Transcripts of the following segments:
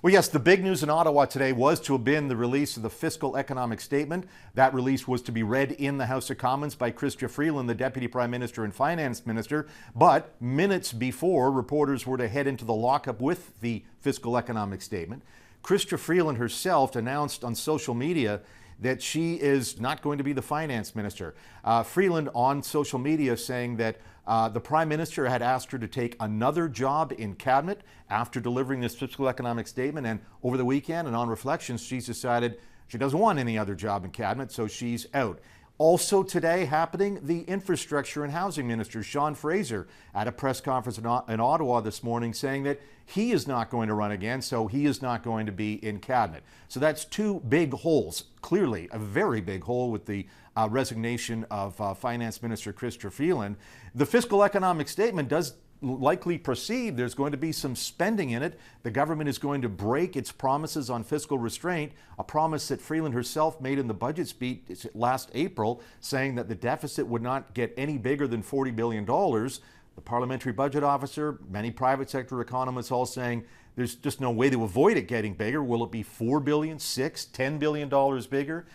Well, yes, the big news in Ottawa today was to have been the release of the fiscal economic statement. That release was to be read in the House of Commons by Chrystia Freeland, the Deputy Prime Minister and Finance Minister. But minutes before reporters were to head into the lockup with the fiscal economic statement, Chrystia Freeland herself announced on social media that she is not going to be the finance minister. Freeland on social media saying that the Prime Minister had asked her to take another job in cabinet after delivering this fiscal economic statement, and over the weekend and on reflections, she's decided she doesn't want any other job in cabinet, so she's out. Also today happening, the Infrastructure and Housing Minister, Sean Fraser, at a press conference in Ottawa this morning saying that he is not going to run again, so he is not going to be in cabinet. So that's two big holes, clearly a very big hole with the resignation of Finance Minister Chrystia Freeland. The fiscal economic statement does likely proceed. There's going to be some spending in it. The government is going to break its promises on fiscal restraint, a promise that Freeland herself made in the budget speech last April, saying that the deficit would not get any bigger than $40 billion. The parliamentary budget officer, many private sector economists all saying there's just no way to avoid it getting bigger. Will it be $4 billion, $6, $10 billion bigger?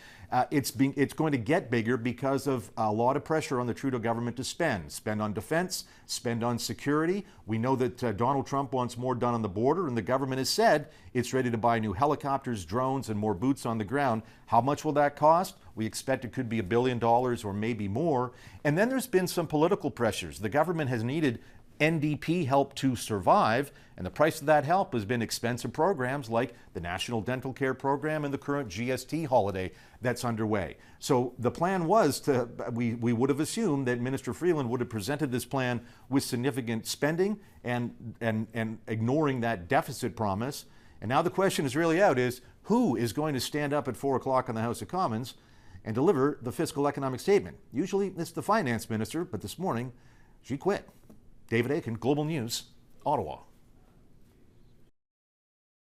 It's going to get bigger because of a lot of pressure on the Trudeau government to spend on defense, spend on security. We know that Donald Trump wants more done on the border, and the government has said it's ready to buy new helicopters, drones, and more boots on the ground. How much will that cost? We expect it could be $1 billion or maybe more. And then there's been some political pressures. The government has needed NDP help to survive, and the price of that help has been expensive programs like the National Dental Care Program and the current GST holiday that's underway. So the plan was we would have assumed that Minister Freeland would have presented this plan with significant spending and ignoring that deficit promise. And now the question is really out is who is going to stand up at 4 o'clock in the House of Commons and deliver the fiscal economic statement? Usually it's the finance minister, but this morning she quit. David Akin, Global News, Ottawa.